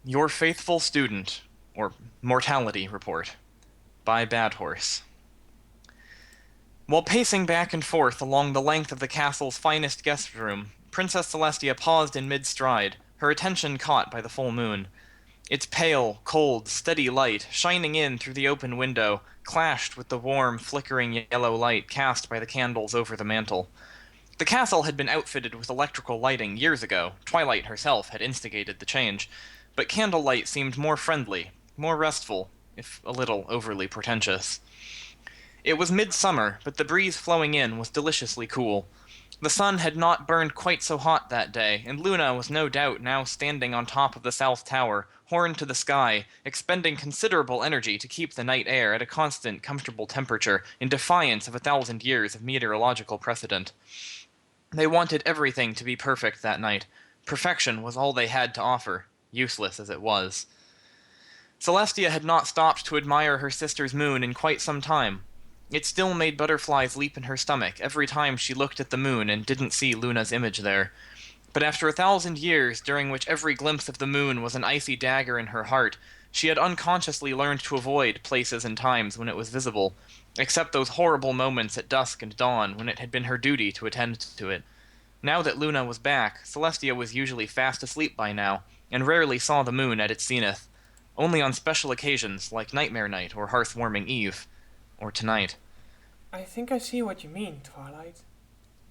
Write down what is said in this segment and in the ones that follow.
Your Faithful Student, or Mortality Report, by Bad Horse. While pacing back and forth along the length of the castle's finest guest room, Princess Celestia paused in mid-stride, her attention caught by the full moon. Its pale, cold, steady light, shining in through the open window, clashed with the warm, flickering yellow light cast by the candles over the mantel. The castle had been outfitted with electrical lighting years ago. Twilight herself had instigated the change, but candlelight seemed more friendly, more restful, if a little overly pretentious. It was midsummer, but the breeze flowing in was deliciously cool. The sun had not burned quite so hot that day, and Luna was no doubt now standing on top of the south tower, horn to the sky, expending considerable energy to keep the night air at a constant, comfortable temperature, in defiance of 1,000 years of meteorological precedent. They wanted everything to be perfect that night. Perfection was all they had to offer, useless as it was. Celestia had not stopped to admire her sister's moon in quite some time. It still made butterflies leap in her stomach every time she looked at the moon and didn't see Luna's image there. But after 1,000 years, during which every glimpse of the moon was an icy dagger in her heart, she had unconsciously learned to avoid places and times when it was visible, except those horrible moments at dusk and dawn when it had been her duty to attend to it. Now that Luna was back, Celestia was usually fast asleep by now, and rarely saw the moon at its zenith. Only on special occasions, like Nightmare Night or Hearth-Warming Eve. Or tonight. I think I see what you mean, Twilight.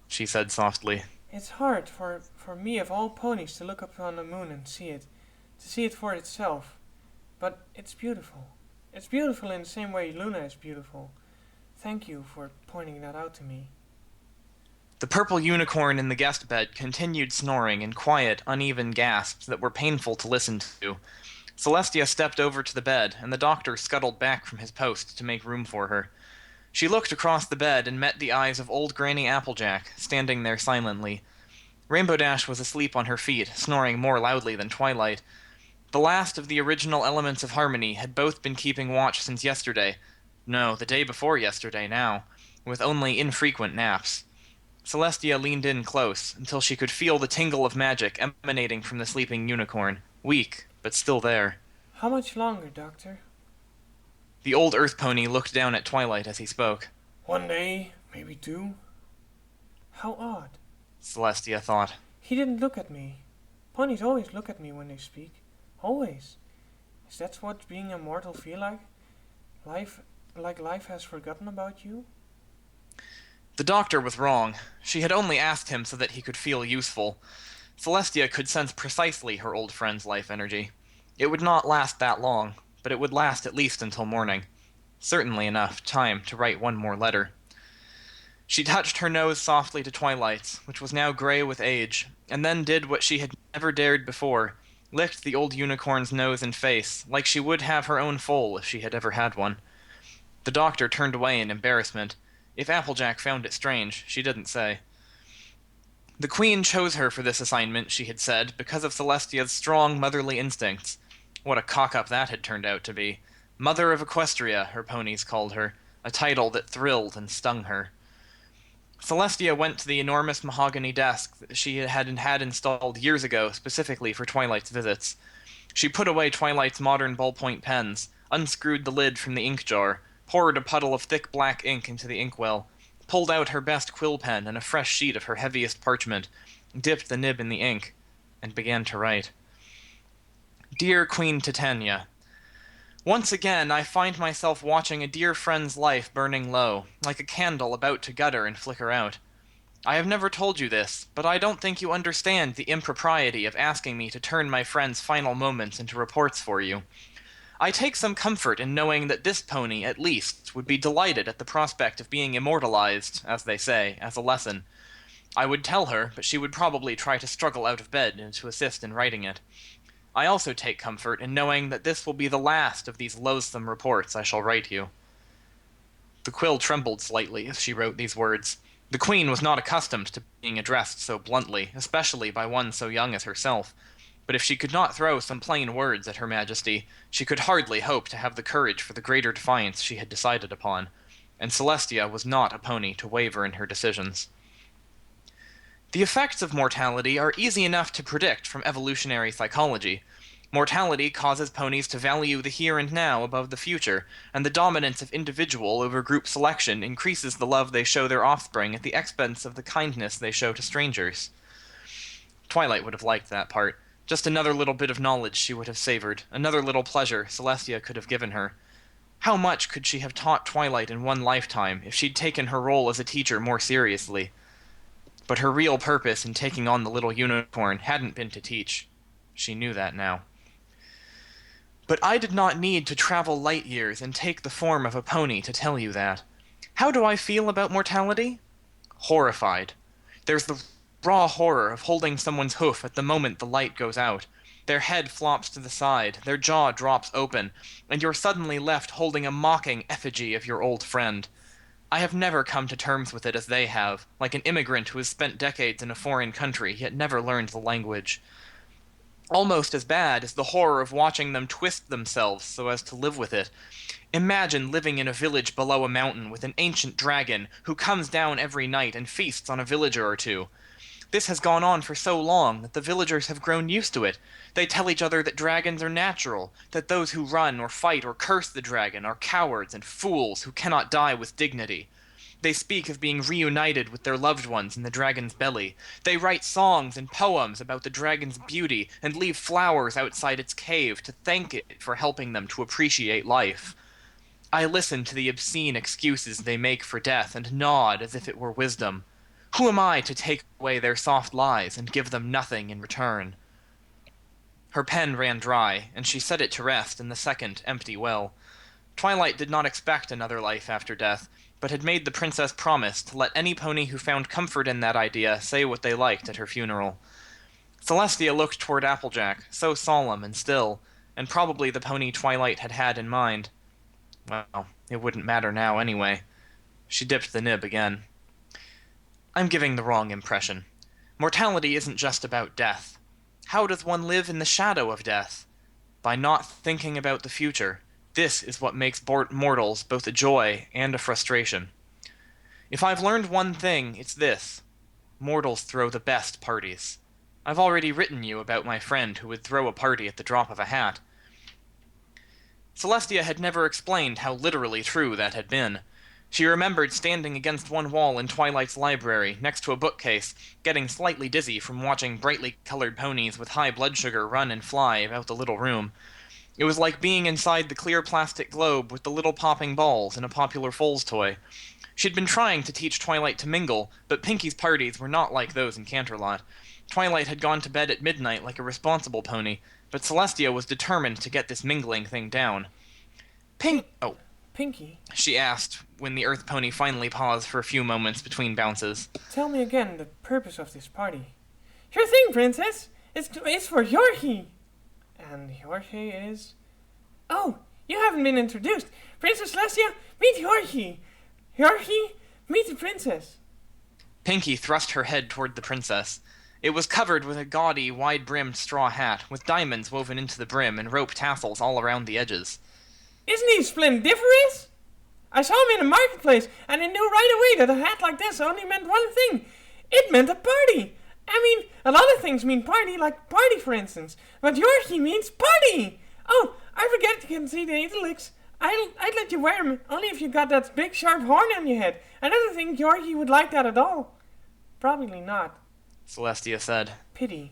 She said softly. It's hard for me of all ponies to look up on the moon and see it, to see it for itself. But it's beautiful. It's beautiful in the same way Luna is beautiful. Thank you for pointing that out to me. The purple unicorn in the guest bed continued snoring in quiet, uneven gasps that were painful to listen to. Celestia stepped over to the bed, and the doctor scuttled back from his post to make room for her. She looked across the bed and met the eyes of old Granny Applejack, standing there silently. Rainbow Dash was asleep on her feet, snoring more loudly than Twilight. The last of the original elements of harmony had both been keeping watch since yesterday. No, the day before yesterday now, with only infrequent naps. Celestia leaned in close, until she could feel the tingle of magic emanating from the sleeping unicorn, weak, but still there. How much longer, Doctor? The old Earth Pony looked down at Twilight as he spoke. 1 day, maybe 2. How odd. Celestia thought. He didn't look at me. Ponies always look at me when they speak. Always. Is that what being immortal feel like? Life has forgotten about you? The doctor was wrong. She had only asked him so that he could feel useful. Celestia could sense precisely her old friend's life energy. It would not last that long, but it would last at least until morning. Certainly enough time to write one more letter. She touched her nose softly to Twilight's, which was now gray with age, and then did what she had never dared before, licked the old unicorn's nose and face, like she would have her own foal if she had ever had one. The doctor turned away in embarrassment. If Applejack found it strange, she didn't say. The Queen chose her for this assignment, she had said, because of Celestia's strong motherly instincts. What a cock-up that had turned out to be. Mother of Equestria, her ponies called her, a title that thrilled and stung her. Celestia went to the enormous mahogany desk that she had installed years ago specifically for Twilight's visits. She put away Twilight's modern ballpoint pens, unscrewed the lid from the ink jar, poured a puddle of thick black ink into the inkwell, pulled out her best quill pen and a fresh sheet of her heaviest parchment, dipped the nib in the ink, and began to write. Dear Queen Titania, once again I find myself watching a dear friend's life burning low, like a candle about to gutter and flicker out. I have never told you this, but I don't think you understand the impropriety of asking me to turn my friend's final moments into reports for you. I take some comfort in knowing that this pony, at least, would be delighted at the prospect of being immortalized, as they say, as a lesson. I would tell her, but she would probably try to struggle out of bed and to assist in writing it. I also take comfort in knowing that this will be the last of these loathsome reports I shall write you. The quill trembled slightly as she wrote these words. The Queen was not accustomed to being addressed so bluntly, especially by one so young as herself. But if she could not throw some plain words at Her Majesty, she could hardly hope to have the courage for the greater defiance she had decided upon, and Celestia was not a pony to waver in her decisions. The effects of mortality are easy enough to predict from evolutionary psychology. Mortality causes ponies to value the here and now above the future, and the dominance of individual over group selection increases the love they show their offspring at the expense of the kindness they show to strangers. Twilight would have liked that part. Just another little bit of knowledge she would have savored, another little pleasure Celestia could have given her. How much could she have taught Twilight in one lifetime if she'd taken her role as a teacher more seriously? But her real purpose in taking on the little unicorn hadn't been to teach. She knew that now. But I did not need to travel light years and take the form of a pony to tell you that. How do I feel about mortality? Horrified. There's the raw horror of holding someone's hoof at the moment the light goes out. Their head flops to the side, their jaw drops open, and you're suddenly left holding a mocking effigy of your old friend. I have never come to terms with it as they have, like an immigrant who has spent decades in a foreign country yet never learned the language. Almost as bad is the horror of watching them twist themselves so as to live with it. Imagine living in a village below a mountain with an ancient dragon who comes down every night and feasts on a villager or two. This has gone on for so long that the villagers have grown used to it. They tell each other that dragons are natural, that those who run or fight or curse the dragon are cowards and fools who cannot die with dignity. They speak of being reunited with their loved ones in the dragon's belly. They write songs and poems about the dragon's beauty and leave flowers outside its cave to thank it for helping them to appreciate life. I listen to the obscene excuses they make for death and nod as if it were wisdom. Who am I to take away their soft lies and give them nothing in return? Her pen ran dry, and she set it to rest in the second empty well. Twilight did not expect another life after death, but had made the princess promise to let any pony who found comfort in that idea say what they liked at her funeral. Celestia looked toward Applejack, so solemn and still, and probably the pony Twilight had had in mind. Well, it wouldn't matter now anyway. She dipped the nib again. I'm giving the wrong impression. Mortality isn't just about death. How does one live in the shadow of death? By not thinking about the future. This is what makes mortals both a joy and a frustration. If I've learned one thing, it's this. Mortals throw the best parties. I've already written you about my friend who would throw a party at the drop of a hat. Celestia had never explained how literally true that had been. She remembered standing against one wall in Twilight's library, next to a bookcase, getting slightly dizzy from watching brightly colored ponies with high blood sugar run and fly about the little room. It was like being inside the clear plastic globe with the little popping balls in a popular Foals toy. She'd been trying to teach Twilight to mingle, but Pinky's parties were not like those in Canterlot. Twilight had gone to bed at midnight like a responsible pony, but Celestia was determined to get this mingling thing down. Pinky, She asked, when the Earth pony finally paused for a few moments between bounces. tell me again the purpose of this party. Sure thing, princess. It's for Yorkie. And Yorkie is... Oh, you haven't been introduced. Princess Celestia, meet Yorkie. Yorkie, meet the princess. Pinky thrust her head toward the princess. It was covered with a gaudy, wide-brimmed straw hat, with diamonds woven into the brim and rope tassels all around the edges. Isn't he splendiferous? I saw him in the marketplace, and I knew right away that a hat like this only meant one thing. It meant a party. I mean, a lot of things mean party, like party, for instance. But Yorkie means party. Oh, I forget you can see the italics. I'd let you wear him, only if you got that big sharp horn on your head. I don't think Yorkie would like that at all. Probably not. Celestia said. Pity.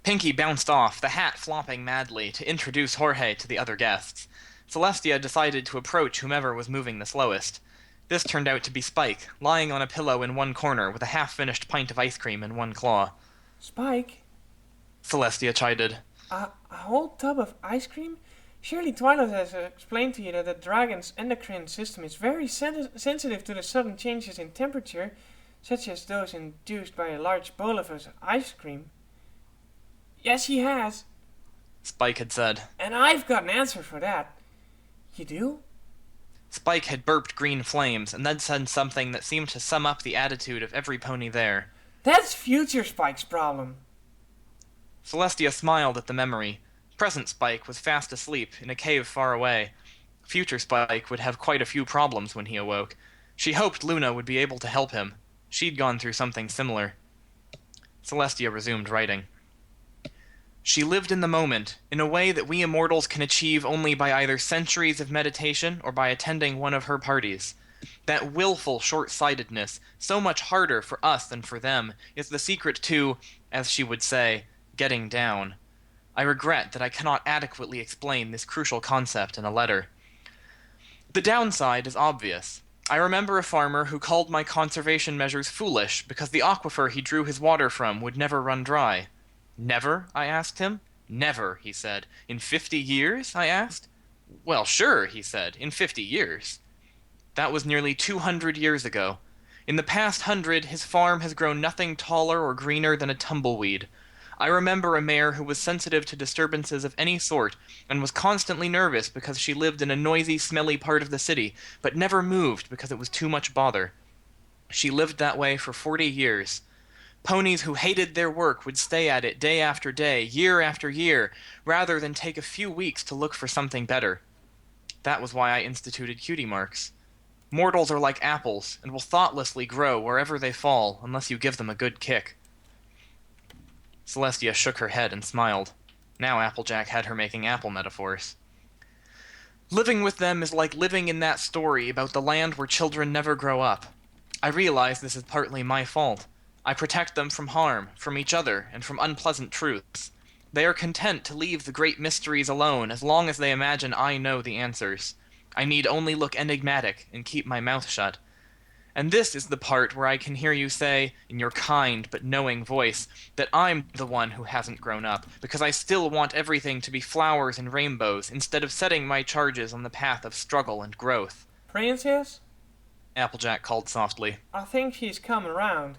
Pinky bounced off, the hat flopping madly, to introduce Jorge to the other guests. Celestia decided to approach whomever was moving the slowest. This turned out to be Spike, lying on a pillow in one corner with a half-finished pint of ice cream in one claw. Spike? Celestia chided. A whole tub of ice cream? Surely Twilight has explained to you that the dragon's endocrine system is very sensitive to the sudden changes in temperature, such as those induced by a large bolus of ice cream. Yes, she has. Spike had said. And I've got an answer for that. You do? Spike had burped green flames, and then said something that seemed to sum up the attitude of every pony there. That's future Spike's problem. Celestia smiled at the memory. Present Spike was fast asleep, in a cave far away. Future Spike would have quite a few problems when he awoke. She hoped Luna would be able to help him. She'd gone through something similar. Celestia resumed writing. She lived in the moment, in a way that we immortals can achieve only by either centuries of meditation or by attending one of her parties. That willful short-sightedness, so much harder for us than for them, is the secret to, as she would say, getting down. I regret that I cannot adequately explain this crucial concept in a letter. The downside is obvious. I remember a farmer who called my conservation measures foolish because the aquifer he drew his water from would never run dry. Never? I asked him. Never, he said. In 50 years? I asked. Well, sure, he said, in 50 years. That was nearly 200 years ago. In the past 100, his farm has grown nothing taller or greener than a tumbleweed. I remember a mare who was sensitive to disturbances of any sort, and was constantly nervous because she lived in a noisy, smelly part of the city, but never moved because it was too much bother. She lived that way for 40 years. Ponies who hated their work would stay at it day after day, year after year, rather than take a few weeks to look for something better. That was why I instituted cutie marks. Mortals are like apples, and will thoughtlessly grow wherever they fall unless you give them a good kick. Celestia shook her head and smiled. Now Applejack had her making apple metaphors. Living with them is like living in that story about the land where children never grow up. I realize this is partly my fault. I protect them from harm, from each other, and from unpleasant truths. They are content to leave the great mysteries alone as long as they imagine I know the answers. I need only look enigmatic and keep my mouth shut. And this is the part where I can hear you say, in your kind but knowing voice, that I'm the one who hasn't grown up, because I still want everything to be flowers and rainbows, instead of setting my charges on the path of struggle and growth. Princess? Applejack called softly. I think she's coming round.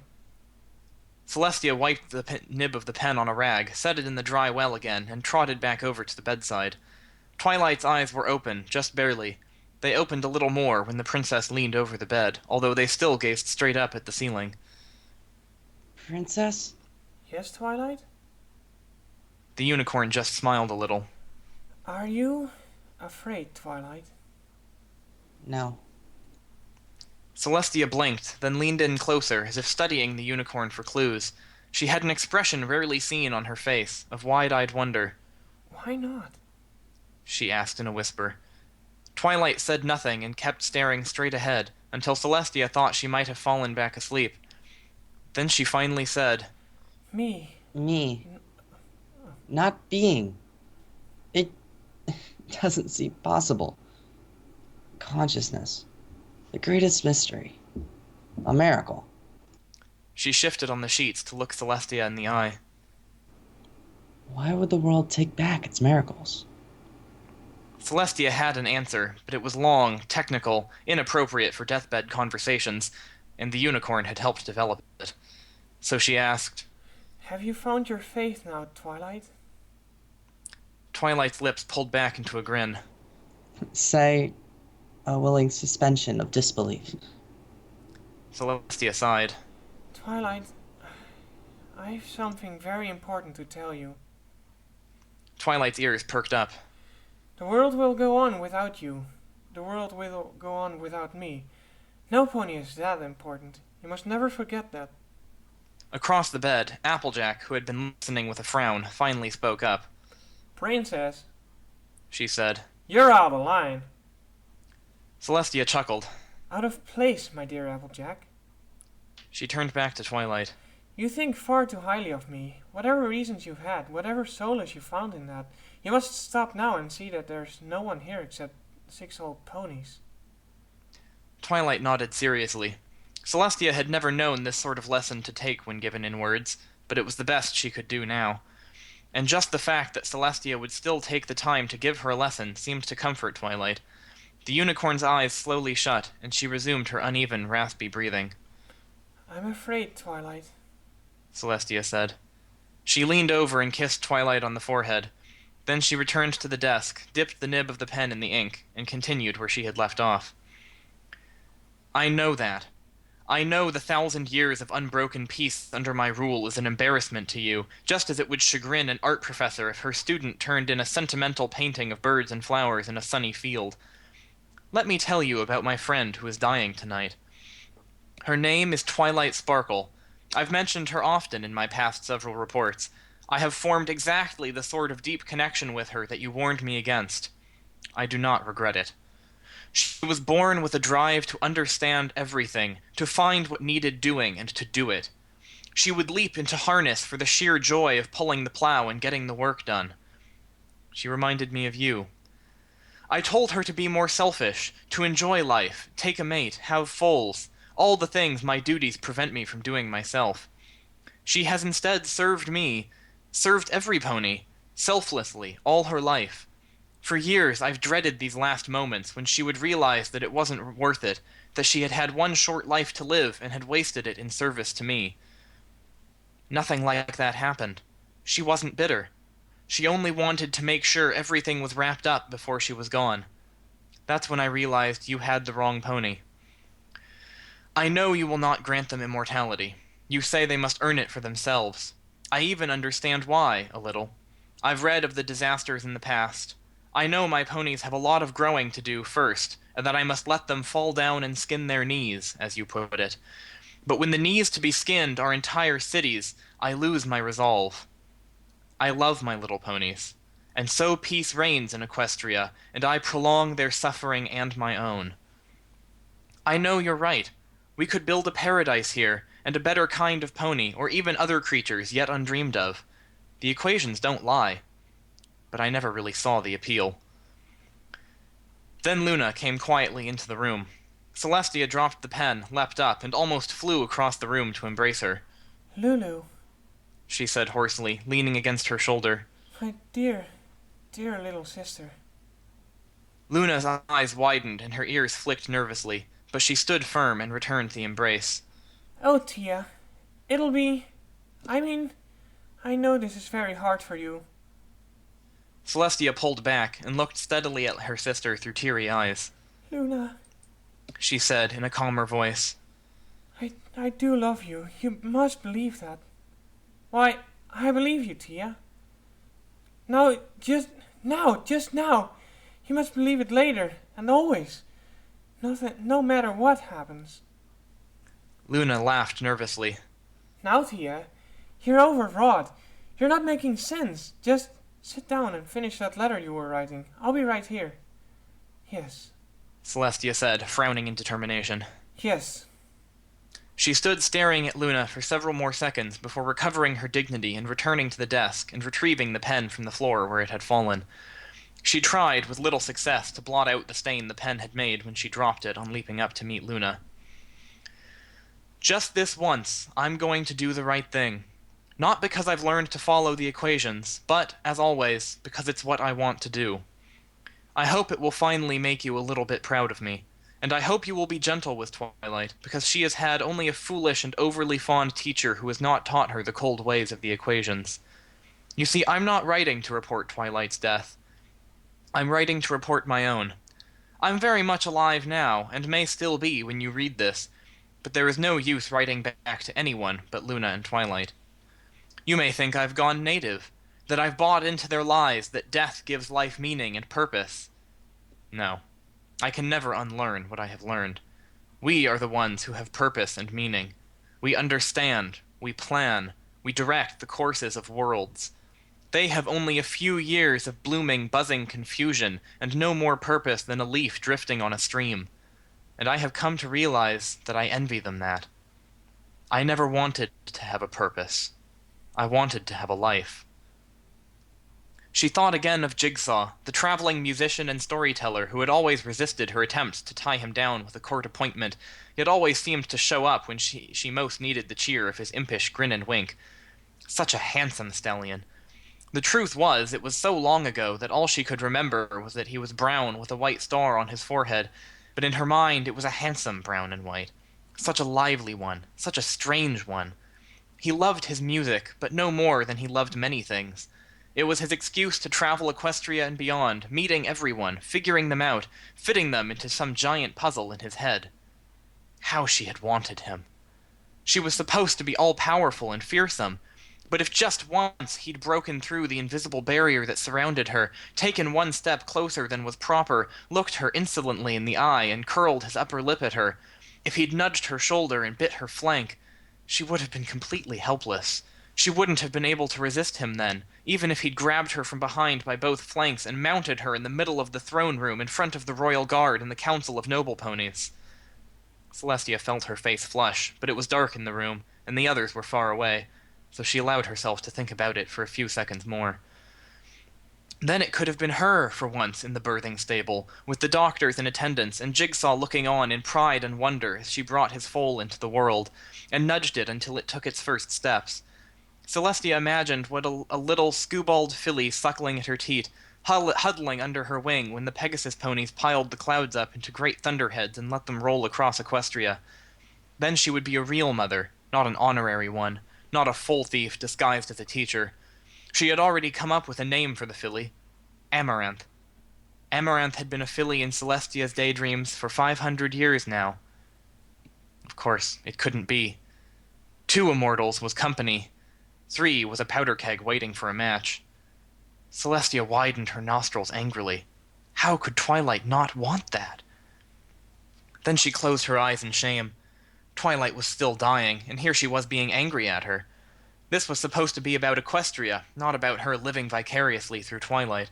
Celestia wiped the nib of the pen on a rag, set it in the dry well again, and trotted back over to the bedside. Twilight's eyes were open, just barely. They opened a little more when the princess leaned over the bed, although they still gazed straight up at the ceiling. Princess? Yes, Twilight? The unicorn just smiled a little. Are you afraid, Twilight? No. Celestia blinked, then leaned in closer, as if studying the unicorn for clues. She had an expression rarely seen on her face, of wide-eyed wonder. Why not? She asked in a whisper. Twilight said nothing and kept staring straight ahead, until Celestia thought she might have fallen back asleep. Then she finally said, Me. Me. Not being. It doesn't seem possible. Consciousness. The greatest mystery. A miracle. She shifted on the sheets to look Celestia in the eye. Why would the world take back its miracles? Celestia had an answer, but it was long, technical, inappropriate for deathbed conversations, and the unicorn had helped develop it. So she asked, Have you found your faith now, Twilight? Twilight's lips pulled back into a grin. Say, a willing suspension of disbelief. Celestia sighed. Twilight, I have something very important to tell you. Twilight's ears perked up. The world will go on without you. The world will go on without me. No pony is that important. You must never forget that. Across the bed, Applejack, who had been listening with a frown, finally spoke up. Princess, She said. you're out of line. Celestia chuckled. Out of place, my dear Applejack. She turned back to Twilight. You think far too highly of me. Whatever reasons you've had, whatever solace you found in that, you must stop now and see that there's no one here except 6 old ponies. Twilight nodded seriously. Celestia had never known this sort of lesson to take when given in words, but it was the best she could do now. And just the fact that Celestia would still take the time to give her a lesson seemed to comfort Twilight. The unicorn's eyes slowly shut, and she resumed her uneven, raspy breathing. I'm afraid, Twilight. Celestia said. She leaned over and kissed Twilight on the forehead. Then she returned to the desk, dipped the nib of the pen in the ink, and continued where she had left off. I know that. I know the 1,000 years of unbroken peace under my rule is an embarrassment to you, just as it would chagrin an art professor if her student turned in a sentimental painting of birds and flowers in a sunny field. Let me tell you about my friend who is dying tonight. Her name is Twilight Sparkle. I've mentioned her often in my past several reports. I have formed exactly the sort of deep connection with her that you warned me against. I do not regret it. She was born with a drive to understand everything, to find what needed doing, and to do it. She would leap into harness for the sheer joy of pulling the plow and getting the work done. She reminded me of you. I told her to be more selfish, to enjoy life, take a mate, have foals, all the things my duties prevent me from doing myself. She has instead served me, served every pony, selflessly, all her life. For years I've dreaded these last moments when she would realize that it wasn't worth it, that she had had one short life to live and had wasted it in service to me. Nothing like that happened. She wasn't bitter. She only wanted to make sure everything was wrapped up before she was gone. That's when I realized you had the wrong pony. I know you will not grant them immortality. You say they must earn it for themselves. I even understand why, a little. I've read of the disasters in the past. I know my ponies have a lot of growing to do first, and that I must let them fall down and skin their knees, as you put it. But when the knees to be skinned are entire cities, I lose my resolve. I love my little ponies, and so peace reigns in Equestria, and I prolong their suffering and my own. I know you're right. We could build a paradise here, and a better kind of pony, or even other creatures yet undreamed of. The equations don't lie. But I never really saw the appeal. Then Luna came quietly into the room. Celestia dropped the pen, leapt up, and almost flew across the room to embrace her. Lulu, She said hoarsely, leaning against her shoulder. my dear, dear little sister. Luna's eyes widened and her ears flicked nervously, but she stood firm and returned the embrace. Oh, Tia, it'll be... I know this is very hard for you. Celestia pulled back and looked steadily at her sister through teary eyes. Luna, She said in a calmer voice. I do love you. You must believe that. Why, I believe you, Tia. No, just now. You must believe it later, and always. Nothing, no matter what happens. Luna laughed nervously. Now, Tia, you're overwrought. You're not making sense. Just sit down and finish that letter you were writing. I'll be right here. Yes. Celestia said, frowning in determination. Yes. She stood staring at Luna for several more seconds before recovering her dignity and returning to the desk and retrieving the pen from the floor where it had fallen. She tried, with little success, to blot out the stain the pen had made when she dropped it on leaping up to meet Luna. Just this once, I'm going to do the right thing. Not because I've learned to follow the equations, but, as always, because it's what I want to do. I hope it will finally make you a little bit proud of me, and I hope you will be gentle with Twilight, because she has had only a foolish and overly fond teacher who has not taught her the cold ways of the equations. You see, I'm not writing to report Twilight's death. I'm writing to report my own. I'm very much alive now, and may still be when you read this, but there is no use writing back to anyone but Luna and Twilight. You may think I've gone native, that I've bought into their lies that death gives life meaning and purpose. No, I can never unlearn what I have learned. We are the ones who have purpose and meaning. We understand, we plan, we direct the courses of worlds. They have only a few years of blooming, buzzing confusion, and no more purpose than a leaf drifting on a stream. And I have come to realize that I envy them that. I never wanted to have a purpose. I wanted to have a life. She thought again of Jigsaw, the traveling musician and storyteller who had always resisted her attempts to tie him down with a court appointment, yet always seemed to show up when she most needed the cheer of his impish grin and wink. Such a handsome stallion. The truth was, it was so long ago that all she could remember was that he was brown with a white star on his forehead, but in her mind it was a handsome brown and white. Such a lively one, such a strange one. He loved his music, but no more than he loved many things. It was his excuse to travel Equestria and beyond, meeting everyone, figuring them out, fitting them into some giant puzzle in his head. How she had wanted him. She was supposed to be all-powerful and fearsome, but if just once he'd broken through the invisible barrier that surrounded her, taken one step closer than was proper, looked her insolently in the eye and curled his upper lip at her, if he'd nudged her shoulder and bit her flank, she would have been completely helpless. She wouldn't have been able to resist him then, even if he'd grabbed her from behind by both flanks and mounted her in the middle of the throne room in front of the royal guard and the council of noble ponies. Celestia felt her face flush, but it was dark in the room, and the others were far away, so she allowed herself to think about it for a few seconds more. Then it could have been her, for once, in the birthing stable, with the doctors in attendance and Jigsaw looking on in pride and wonder as she brought his foal into the world, and nudged it until it took its first steps. Celestia imagined what a little skewbald filly suckling at her teat, huddling under her wing when the Pegasus ponies piled the clouds up into great thunderheads and let them roll across Equestria. Then she would be a real mother, not an honorary one, not a foal thief disguised as a teacher. She had already come up with a name for the filly. Amaranth. Amaranth had been a filly in Celestia's daydreams for 500 years now. Of course, it couldn't be. 2 immortals was company. 3 was a powder keg waiting for a match. Celestia widened her nostrils angrily. How could Twilight not want that? Then she closed her eyes in shame. Twilight was still dying, and here she was being angry at her. This was supposed to be about Equestria, not about her living vicariously through Twilight.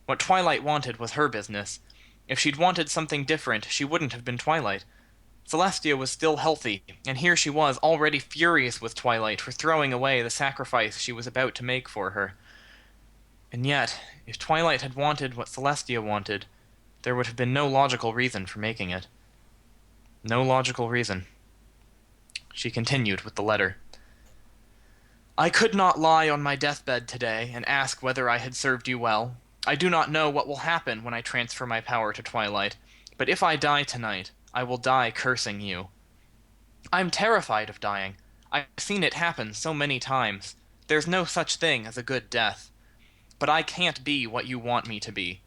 What Twilight wanted was her business. If she'd wanted something different, she wouldn't have been Twilight. Celestia was still healthy, and here she was already furious with Twilight for throwing away the sacrifice she was about to make for her. And yet, if Twilight had wanted what Celestia wanted, there would have been no logical reason for making it. No logical reason. She continued with the letter. I could not lie on my deathbed today and ask whether I had served you well. I do not know what will happen when I transfer my power to Twilight, but if I die tonight, I will die cursing you. I'm terrified of dying. I've seen it happen so many times. There's no such thing as a good death. But I can't be what you want me to be.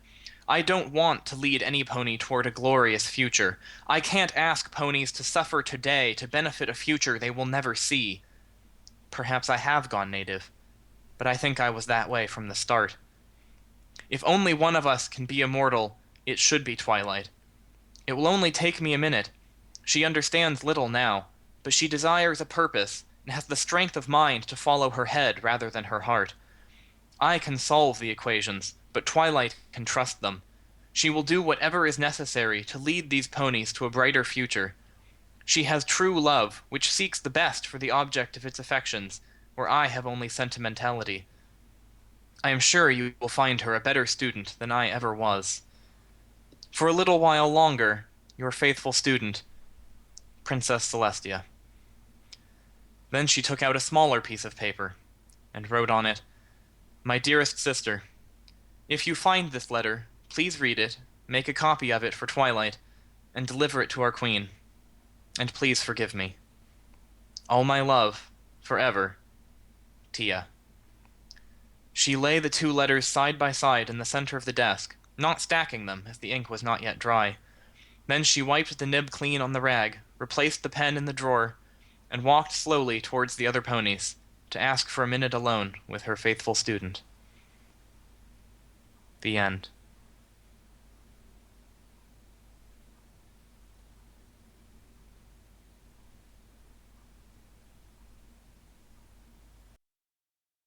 I don't want to lead any pony toward a glorious future. I can't ask ponies to suffer today to benefit a future they will never see. Perhaps I have gone native, but I think I was that way from the start. If only one of us can be immortal, it should be Twilight. It will only take me a minute. She understands little now, but she desires a purpose and has the strength of mind to follow her head rather than her heart. I can solve the equations, but Twilight can trust them. She will do whatever is necessary to lead these ponies to a brighter future. She has true love, which seeks the best for the object of its affections, where I have only sentimentality. I am sure you will find her a better student than I ever was. For a little while longer, your faithful student, Princess Celestia. Then she took out a smaller piece of paper, and wrote on it, My dearest sister, if you find this letter, please read it, make a copy of it for Twilight, and deliver it to our queen. And please forgive me. All my love, forever, Tia. She lay the 2 letters side by side in the center of the desk, not stacking them, as the ink was not yet dry. Then she wiped the nib clean on the rag, replaced the pen in the drawer, and walked slowly towards the other ponies, to ask for a minute alone with her faithful student. The end.